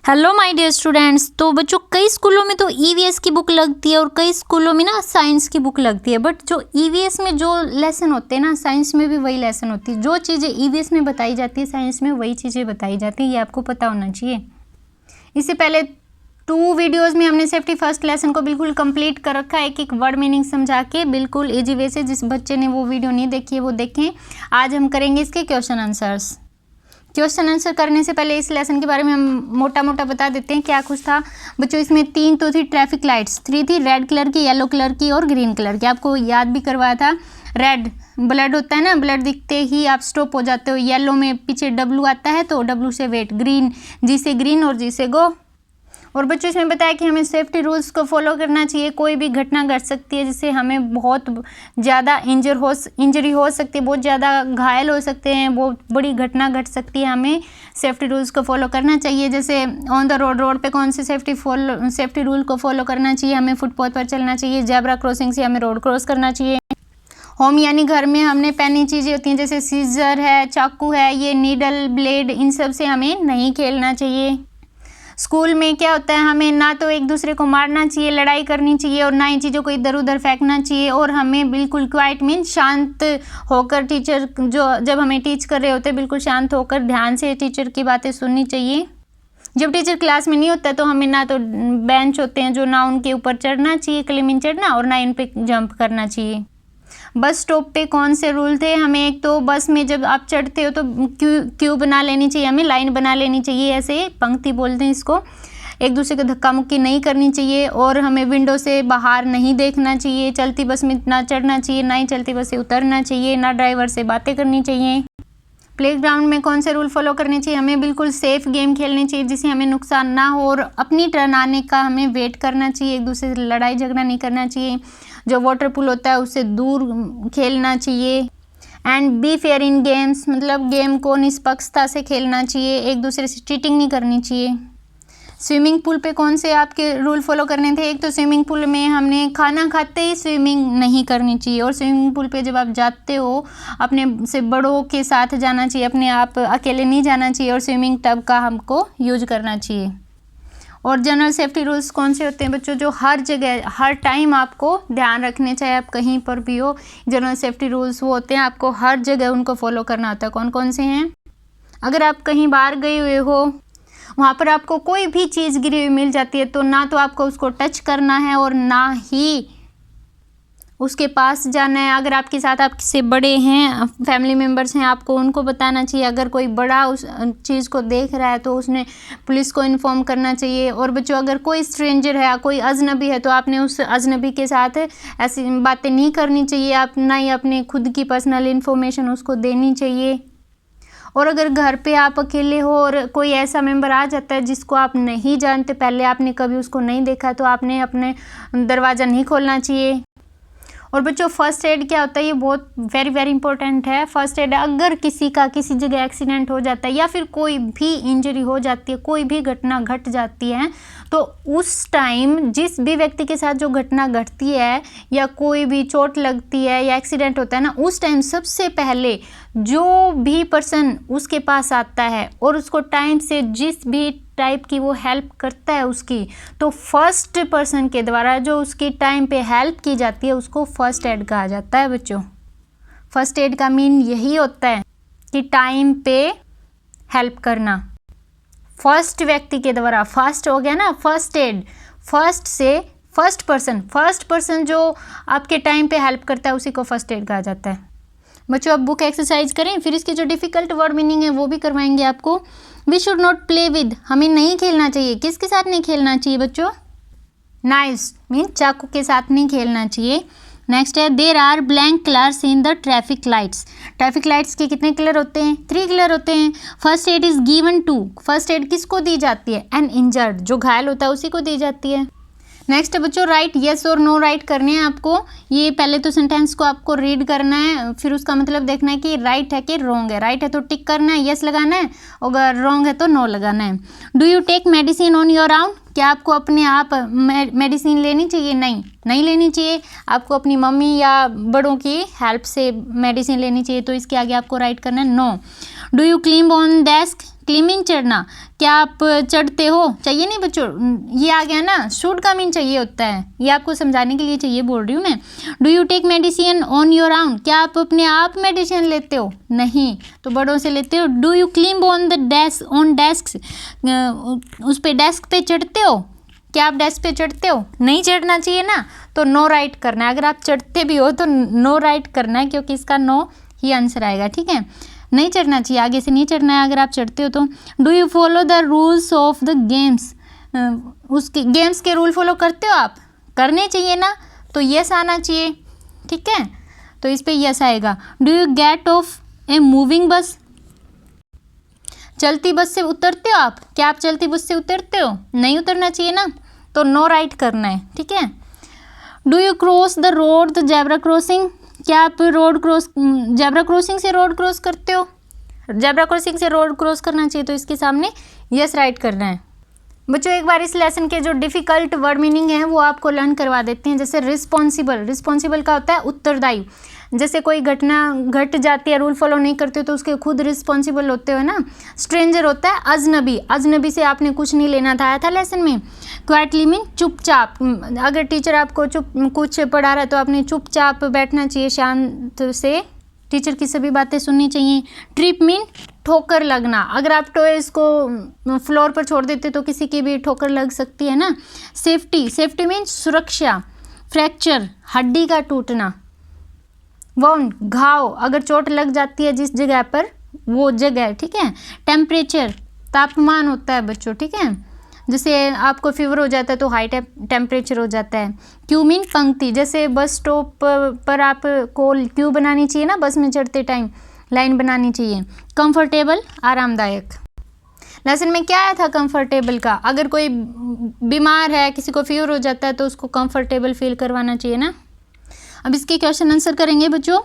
Hello my dear students. तो बच्चों कई स्कूलों में तो ईवीएस की बुक लगती है और कई स्कूलों में ना साइंस की बुक लगती है। बट जो ईवीएस में जो लेसन होते हैं ना, साइंस में भी वही लेसन होती है। जो चीज़ें ईवीएस में बताई जाती है साइंस में वही चीज़ें बताई जाती हैं, ये आपको पता होना चाहिए। इससे पहले 2 वीडियोज़ में हमने सेफ्टी फर्स्ट लेसन को बिल्कुल कंप्लीट कर रखा है, एक एक वर्ड मीनिंग समझा के बिल्कुल ईजी वे से। जिस बच्चे ने वो वीडियो नहीं देखी है वो देखें। आज हम करेंगे इसके क्वेश्चन आंसर्स। क्वेश्चन आंसर करने से पहले इस लेसन के बारे में हम मोटा मोटा बता देते हैं क्या कुछ था बच्चों। इसमें 3 तो थी ट्रैफिक लाइट्स, 3 थी रेड कलर की, येलो कलर की और ग्रीन कलर की। आपको याद भी करवाया था। रेड ब्लड होता है ना, ब्लड दिखते ही आप स्टॉप हो जाते हो। येलो में पीछे डब्लू आता है तो डब्लू से वेट, ग्रीन जी से ग्रीन और जी से गो। और बच्चों इसमें बताया कि हमें सेफ्टी रूल्स को फॉलो करना चाहिए। कोई भी घटना घट सकती है जिससे हमें बहुत ज़्यादा इंजरी हो सकती है, बहुत ज़्यादा घायल हो सकते हैं, बहुत बड़ी घटना घट सकती है। हमें सेफ्टी रूल्स को फॉलो करना चाहिए। जैसे ऑन द रोड पे कौन से सेफ्टी रूल को फॉलो करना चाहिए। हमें फुटपाथ पर चलना चाहिए, जेब्रा क्रॉसिंग से हमें रोड क्रॉस करना चाहिए। होम यानी घर में हमने पहनी चीज़ें होती हैं जैसे सीजर है, चाकू है, ये नीडल ब्लेड, इन सब से हमें नहीं खेलना चाहिए। स्कूल में क्या होता है, हमें ना तो एक दूसरे को मारना चाहिए, लड़ाई करनी चाहिए और ना ही चीज़ों को इधर उधर फेंकना चाहिए। और हमें बिल्कुल क्वाइट मीन शांत होकर टीचर जब हमें टीच कर रहे होते हैं बिल्कुल शांत होकर ध्यान से टीचर की बातें सुननी चाहिए। जब टीचर क्लास में नहीं होता है तो हमें ना तो बेंच होते हैं जो ना उनके ऊपर चढ़ना चाहिए, क्लिमिंग चढ़ना, और ना इन पे जंप करना चाहिए। बस स्टॉप पे कौन से रूल थे, हमें एक तो बस में जब आप चढ़ते हो तो क्यू बना लेनी चाहिए, हमें लाइन बना लेनी चाहिए, ऐसे पंक्ति बोलते हैं इसको। एक दूसरे को धक्का मुक्की नहीं करनी चाहिए और हमें विंडो से बाहर नहीं देखना चाहिए। चलती बस में ना चढ़ना चाहिए, ना ही चलती बस से उतरना चाहिए, ना ड्राइवर से बातें करनी चाहिए। प्लेग्राउंड में कौन से रूल फॉलो करने चाहिए, हमें बिल्कुल सेफ गेम खेलनी चाहिए जिससे हमें नुकसान ना हो और अपनी टर्न आने का हमें वेट करना चाहिए। एक दूसरे से लड़ाई झगड़ा नहीं करना चाहिए। जो वाटर पूल होता है उससे दूर खेलना चाहिए। And be fair in games, मतलब गेम को निष्पक्षता से खेलना चाहिए, एक दूसरे से चीटिंग नहीं करनी चाहिए। स्विमिंग पूल पे कौन से आपके रूल फॉलो करने थे, एक तो स्विमिंग पूल में हमने खाना खाते ही स्विमिंग नहीं करनी चाहिए और स्विमिंग पूल पे जब आप जाते हो अपने से बड़ों के साथ जाना चाहिए, अपने आप अकेले नहीं जाना चाहिए और स्विमिंग टब का हमको यूज करना चाहिए। और जनरल सेफ्टी रूल्स कौन से होते हैं बच्चों, जो हर जगह हर टाइम आपको ध्यान रखने चाहिए, आप कहीं पर भी हो। जनरल सेफ्टी रूल्स वो होते हैं आपको हर जगह उनको फॉलो करना होता है। कौन कौन से हैं, अगर आप कहीं बाहर गए हुए हो वहाँ पर आपको कोई भी चीज़ गिरी हुई मिल जाती है तो ना तो आपको उसको टच करना है और ना ही उसके पास जाना है। अगर आपके साथ आपसे बड़े हैं, फैमिली मेम्बर्स हैं, आपको उनको बताना चाहिए। अगर कोई बड़ा उस चीज़ को देख रहा है तो उसने पुलिस को इन्फॉर्म करना चाहिए। और बच्चों अगर कोई स्ट्रेंजर है, कोई अजनबी है तो आपने उस अजनबी के साथ ऐसी बातें नहीं करनी चाहिए। आप ना ही अपने खुद की पर्सनल इन्फॉर्मेशन उसको देनी चाहिए। और अगर घर पे आप अकेले हो और कोई ऐसा मेंबर आ जाता है जिसको आप नहीं जानते, पहले आपने कभी उसको नहीं देखा, तो आपने अपने दरवाज़ा नहीं खोलना चाहिए। और बच्चों फर्स्ट एड क्या होता है, ये बहुत वेरी वेरी इंपॉर्टेंट है। फर्स्ट एड अगर किसी का किसी जगह एक्सीडेंट हो जाता है या फिर कोई भी इंजरी हो जाती है, कोई भी घटना घट जाती है, तो उस टाइम जिस भी व्यक्ति के साथ जो घटना घटती है या कोई भी चोट लगती है या एक्सीडेंट होता है ना, उस टाइम सबसे पहले जो भी पर्सन उसके पास आता है और उसको टाइम से जिस भी टाइप की वो हेल्प करता है उसकी, तो फर्स्ट पर्सन के द्वारा जो उसकी टाइम पे हेल्प की जाती है उसको फर्स्ट एड कहा जाता है बच्चों। फर्स्ट एड का मीन यही होता है कि टाइम पे हेल्प करना फर्स्ट व्यक्ति के द्वारा। फर्स्ट हो गया ना फर्स्ट एड, फर्स्ट से फर्स्ट पर्सन जो आपके टाइम पे हेल्प करता है उसी को फर्स्ट एड कहा जाता है। बच्चों अब बुक एक्सरसाइज करें, फिर इसके जो डिफ़िकल्ट वर्ड मीनिंग है वो भी करवाएंगे आपको। We should not play with, हमें नहीं खेलना चाहिए। किसके साथ नहीं खेलना चाहिए बच्चों, नाइफ्स मीन चाकू के साथ नहीं खेलना चाहिए। नेक्स्ट है there are blank colours in the traffic lights. Traffic lights के कितने कलर होते हैं, 3 कलर होते हैं। First aid is given to, first aid किसको दी जाती है, एन इंजर्ड, जो घायल होता है उसी को दी जाती है। नेक्स्ट बच्चों राइट येस और नो राइट करने हैं आपको। ये पहले तो सेंटेंस को आपको रीड करना है, फिर उसका मतलब देखना है कि राइट है कि रॉन्ग है। राइट है तो टिक करना है, येस लगाना है, अगर रॉन्ग है तो नो लगाना है। Do you take medicine on your own, क्या आपको अपने आप मेडिसिन लेनी चाहिए, नहीं लेनी चाहिए। आपको अपनी मम्मी या बड़ों की हेल्प से मेडिसिन लेनी चाहिए, तो इसके आगे आपको राइट करना है no. Do you climb on desk, climbing चढ़ना, क्या आप चढ़ते हो? चाहिए नहीं बच्चों, ये आ गया ना, शुड का मीन चाहिए होता है, ये आपको समझाने के लिए चाहिए बोल रही हूँ मैं। Do you take medicine on your own, क्या आप अपने आप मेडिसिन लेते हो? नहीं, तो बड़ों से लेते हो। Do you climb on the desk, on desk, उस पे डेस्क पे चढ़ते हो? क्या आप डेस्क पे चढ़ते हो? नहीं चढ़ना चाहिए ना, तो नो राइट करना है। अगर आप चढ़ते भी हो तो नो राइट करना है, क्योंकि इसका नो ही आंसर आएगा, ठीक है। नहीं चढ़ना चाहिए, आगे से नहीं चढ़ना है अगर आप चढ़ते हो तो। Do you follow the rules of the games, उसके गेम्स के रूल फॉलो करते हो आप? करने चाहिए ना, तो यस आना चाहिए, ठीक है, तो इस पे यस आएगा। Do you get of a moving बस, चलती बस से उतरते हो आप? क्या आप चलती बस से उतरते हो? नहीं उतरना चाहिए ना, तो नो राइट करना है, ठीक है। Do you cross the road the zebra crossing, क्या आप रोड क्रॉस, जेब्रा क्रॉसिंग से रोड क्रॉस करते हो? जेब्रा क्रॉसिंग से रोड क्रॉस करना चाहिए, तो इसके सामने यस राइट करना है। बच्चों एक बार इस लेसन के जो डिफ़िकल्ट वर्ड मीनिंग है वो आपको लर्न करवा देते हैं। जैसे रिस्पॉन्सिबल, रिस्पॉन्सिबल का होता है उत्तरदायी। जैसे कोई घटना घट जाती है, रूल फॉलो नहीं करते हो, तो उसके खुद रिस्पॉन्सिबल होते हो ना। स्ट्रेंजर होता है अजनबी, अजनबी से आपने कुछ नहीं लेना था, आया था लेसन में। क्वाइटली मीन चुपचाप, अगर टीचर आपको कुछ पढ़ा रहा है तो आपने चुपचाप बैठना चाहिए, शांत से टीचर की सभी बातें सुननी चाहिए। ट्रिप मीन ठोकर लगना, अगर आप टॉयज को फ्लोर पर छोड़ देते तो किसी की भी ठोकर लग सकती है ना। सेफ्टी, सेफ्टी मीन सुरक्षा। फ्रैक्चर, हड्डी का टूटना। वाउंड, घाव, अगर चोट लग जाती है जिस जगह पर, वो जगह, ठीक है। टेम्परेचर, तापमान होता है बच्चों, ठीक है, जैसे आपको फीवर हो जाता है तो हाई टेम्परेचर हो जाता है। क्यू मीन पंक्ति, जैसे बस स्टॉप पर आपको क्यू बनानी चाहिए ना, बस में चढ़ते टाइम लाइन बनानी चाहिए। कंफर्टेबल, आरामदायक। लेसन में क्या आया था कंफर्टेबल का? अगर कोई बीमार है, किसी को फीवर हो जाता है तो उसको कंफर्टेबल फील करवाना चाहिए ना। अब इसके क्वेश्चन आंसर करेंगे बच्चों।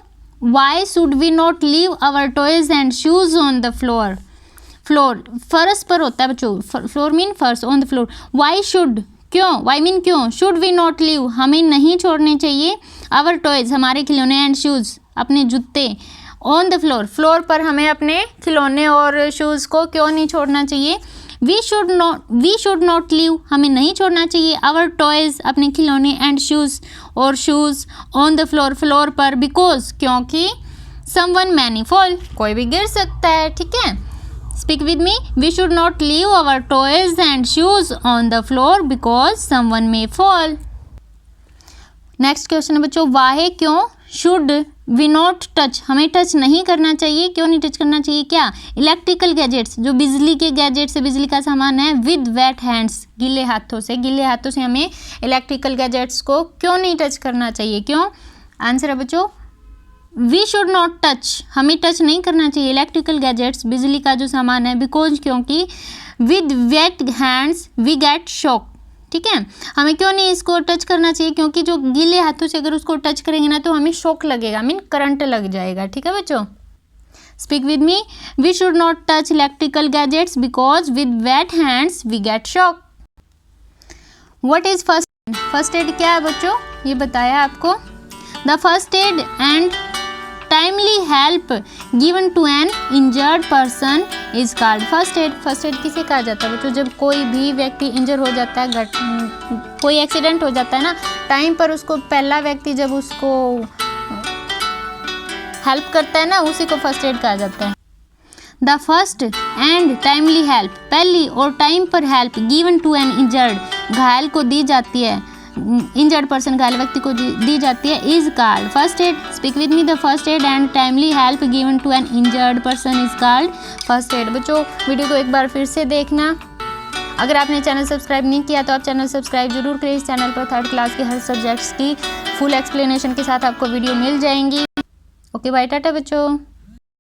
Why should we not leave our toys and shoes on the floor, floor फर्श पर होता है बच्चों, फ्लोर मीन फर्श, on the floor. Why should, क्यों, वाई मीन क्यों, शुड वी नॉट लीव, हमें नहीं छोड़ने चाहिए, आवर टॉयज, हमारे खिलौने, एंड शूज़, अपने जूते, ऑन द फ्लोर, फ्लोर पर हमें अपने खिलौने और शूज़ को क्यों नहीं छोड़ना चाहिए। वी शुड नॉट लीव, हमें नहीं छोड़ना चाहिए, आवर टॉयज, अपने खिलौने, एंड शूज़, और shoes, on the floor, floor पर, बिकॉज, क्योंकि, समवन मैनी फॉल, कोई भी गिर सकता है, ठीक है। Speak with me. We should not leave our toys and shoes on the floor because someone may fall. Next question है बच्चों, वाहे, क्यों, शुड वी नॉट टच, हमें टच नहीं करना चाहिए, क्यों नहीं टच करना चाहिए, क्या, इलेक्ट्रिकल गैजेट्स, जो बिजली के गैजेट्स है, बिजली का सामान है, विद वेट हैंड्स, गीले हाथों से, गीले हाथों से हमें इलेक्ट्रिकल गैजेट्स को क्यों नहीं टच करना चाहिए, क्यों। आंसर है बच्चों, वी शुड नॉट टच, हमें टच नहीं करना चाहिए इलेक्ट्रिकल गैजेट्स, बिजली का जो सामान है, बिकॉज, क्योंकि, with wet hands we get shock, ठीक है, हमें क्यों नहीं इसको टच करना चाहिए, क्योंकि जो गीले हाथों से अगर उसको टच करेंगे ना तो हमें शॉक लगेगा, मीन करंट लग जाएगा, ठीक है बच्चों। Speak with me. We should not touch electrical gadgets because with wet hands we get shock. What is first, first aid क्या है बच्चों, ये बताया आपको। The first aid and timely help given to an injured person is called first aid. First aid किसे कहा जाता है बच्चों, जब कोई भी व्यक्ति इंजर हो जाता है, कोई एक्सीडेंट हो जाता है ना, टाइम पर उसको पहला व्यक्ति जब उसको हेल्प करता है ना, उसी को फर्स्ट एड कहा जाता है। The first and timely help, पहली और टाइम पर help given to an injured, घायल को दी जाती है, इंजर्ड पर्सन, घायल व्यक्ति को दी जाती है, is called first aid. Speak with me. The first aid and timely help given to an injured person is called first aid. बच्चों वीडियो को एक बार फिर से देखना। अगर आपने चैनल सब्सक्राइब नहीं किया तो आप चैनल सब्सक्राइब जरूर करें। इस चैनल पर थर्ड क्लास के हर सब्जेक्ट्स की फुल एक्सप्लेनेशन के साथ आपको वीडियो मिल जाएंगी। ओके बाय, टाटा बच्चों।